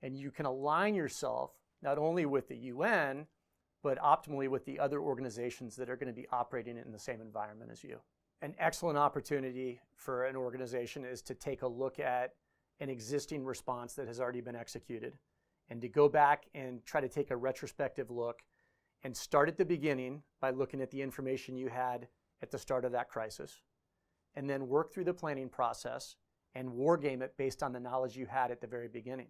And you can align yourself not only with the UN, but optimally with the other organizations that are going to be operating in the same environment as you. An excellent opportunity for an organization is to take a look at an existing response that has already been executed and to go back and try to take a retrospective look and start at the beginning by looking at the information you had at the start of that crisis, and then work through the planning process and war game it based on the knowledge you had at the very beginning,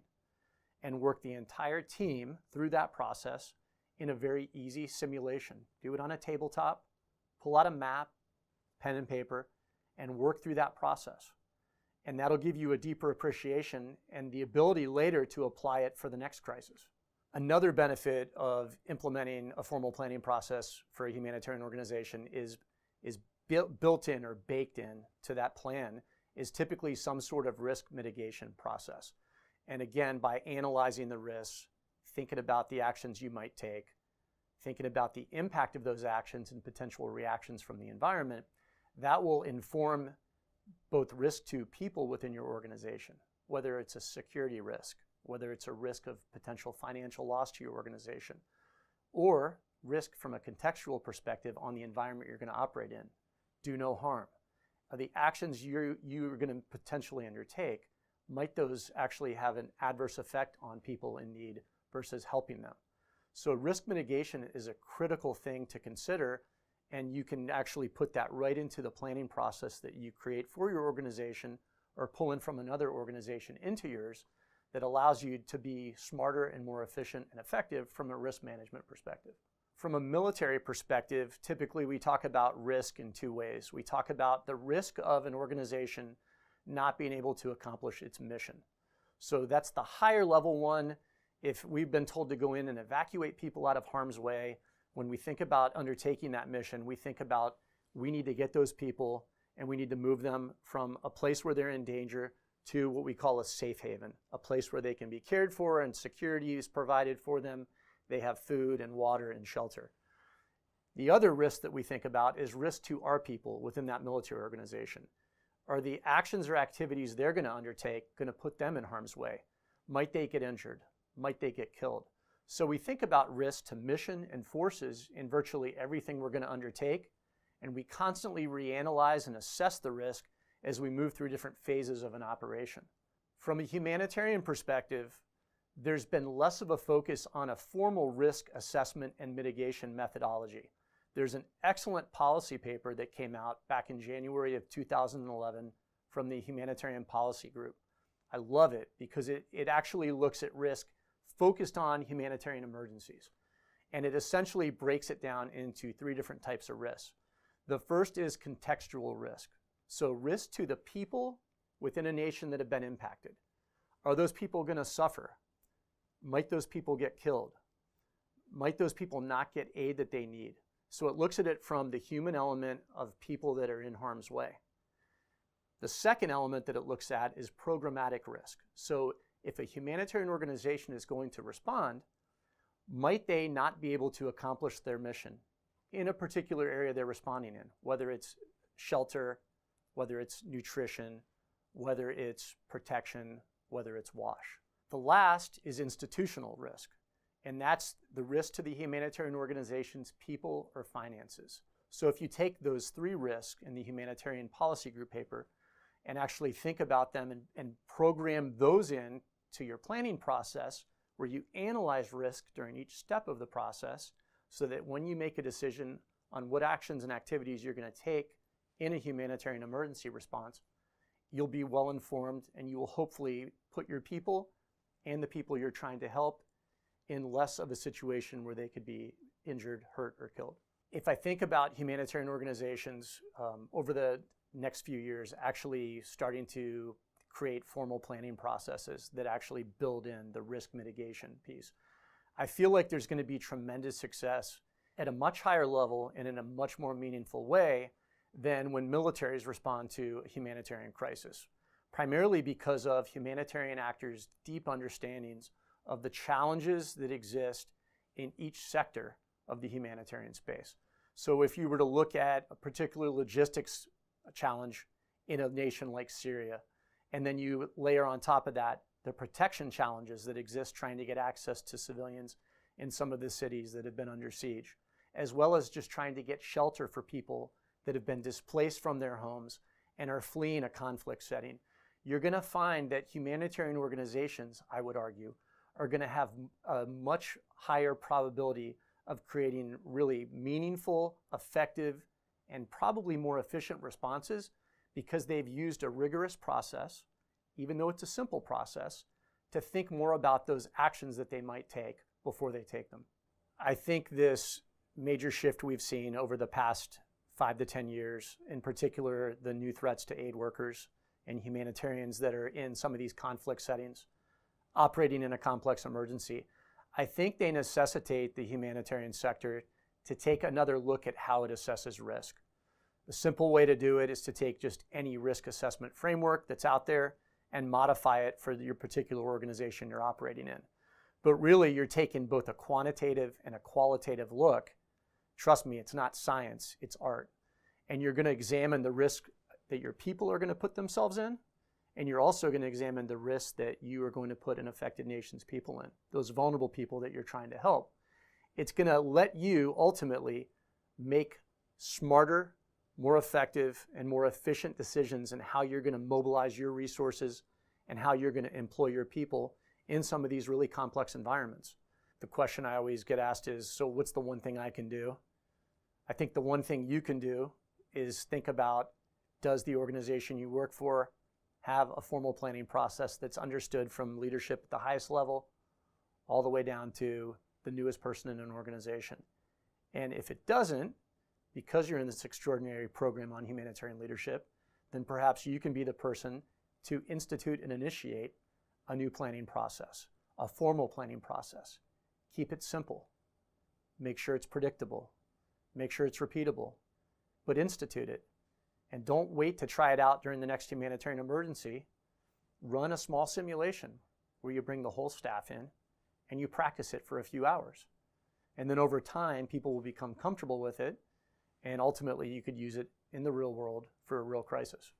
and work the entire team through that process in a very easy simulation. Do it on a tabletop, pull out a map, pen and paper, and work through that process. And that'll give you a deeper appreciation and the ability later to apply it for the next crisis. Another benefit of implementing a formal planning process for a humanitarian organization is built in or baked in to that plan is typically some sort of risk mitigation process. And again, by analyzing the risks, thinking about the actions you might take, thinking about the impact of those actions and potential reactions from the environment, that will inform both risk to people within your organization, whether it's a security risk, whether it's a risk of potential financial loss to your organization, or risk from a contextual perspective on the environment you're going to operate in. Do no harm. The actions you're going to potentially undertake, might those actually have an adverse effect on people in need versus helping them? So risk mitigation is a critical thing to consider, and you can actually put that right into the planning process that you create for your organization or pull in from another organization into yours that allows you to be smarter and more efficient and effective from a risk management perspective. From a military perspective, typically we talk about risk in two ways. We talk about the risk of an organization not being able to accomplish its mission. So that's the higher level one. If we've been told to go in and evacuate people out of harm's way, when we think about undertaking that mission, we think about we need to get those people and we need to move them from a place where they're in danger to what we call a safe haven, a place where they can be cared for and security is provided for them. They have food and water and shelter. The other risk that we think about is risk to our people within that military organization. Are the actions or activities they're going to undertake going to put them in harm's way? Might they get injured? Might they get killed? So we think about risk to mission and forces in virtually everything we're going to undertake, and we constantly reanalyze and assess the risk as we move through different phases of an operation. From a humanitarian perspective, there's been less of a focus on a formal risk assessment and mitigation methodology. There's an excellent policy paper that came out back in January of 2011 from the Humanitarian Policy Group. I love it because it actually looks at risk focused on humanitarian emergencies. And it essentially breaks it down into three different types of risks. The first is contextual risk. So risk to the people within a nation that have been impacted. Are those people going to suffer? Might those people get killed? Might those people not get aid that they need? So it looks at it from the human element of people that are in harm's way. The second element that it looks at is programmatic risk. So if a humanitarian organization is going to respond, might they not be able to accomplish their mission in a particular area they're responding in, whether it's shelter, whether it's nutrition, whether it's protection, whether it's wash. The last is institutional risk, and that's the risk to the humanitarian organization's people or finances. So if you take those three risks in the Humanitarian Policy Group paper and actually think about them and program those in to your planning process, where you analyze risk during each step of the process so that when you make a decision on what actions and activities you're going to take in a humanitarian emergency response, you'll be well informed and you will hopefully put your people and the people you're trying to help in less of a situation where they could be injured, hurt, or killed. If I think about humanitarian organizations over the next few years actually starting to create formal planning processes that actually build in the risk mitigation piece, I feel like there's going to be tremendous success at a much higher level and in a much more meaningful way than when militaries respond to a humanitarian crisis, primarily because of humanitarian actors' deep understandings of the challenges that exist in each sector of the humanitarian space. So if you were to look at a particular logistics challenge in a nation like Syria, and then you layer on top of that the protection challenges that exist trying to get access to civilians in some of the cities that have been under siege, as well as just trying to get shelter for people that have been displaced from their homes and are fleeing a conflict setting. You're going to find that humanitarian organizations, I would argue, are going to have a much higher probability of creating really meaningful, effective, and probably more efficient responses because they've used a rigorous process, even though it's a simple process, to think more about those actions that they might take before they take them. I think this major shift we've seen over the past 5 to 10 years, in particular the new threats to aid workers and humanitarians that are in some of these conflict settings, operating in a complex emergency, I think they necessitate the humanitarian sector to take another look at how it assesses risk. The simple way to do it is to take just any risk assessment framework that's out there and modify it for your particular organization you're operating in. But really, you're taking both a quantitative and a qualitative look. Trust me, it's not science, it's art. And you're going to examine the risk that your people are going to put themselves in, and you're also going to examine the risk that you are going to put an affected nation's people in, those vulnerable people that you're trying to help. It's going to let you ultimately make smarter, more effective, and more efficient decisions in how you're going to mobilize your resources and how you're going to employ your people in some of these really complex environments. The question I always get asked is, so what's the one thing I can do? I think the one thing you can do is think about, does the organization you work for have a formal planning process that's understood from leadership at the highest level all the way down to the newest person in an organization? And if it doesn't, because you're in this extraordinary program on humanitarian leadership, then perhaps you can be the person to institute and initiate a new planning process, a formal planning process. Keep it simple. Make sure it's predictable. Make sure it's repeatable. But institute it. And don't wait to try it out during the next humanitarian emergency. Run a small simulation where you bring the whole staff in and you practice it for a few hours. And then over time, people will become comfortable with it, and ultimately you could use it in the real world for a real crisis.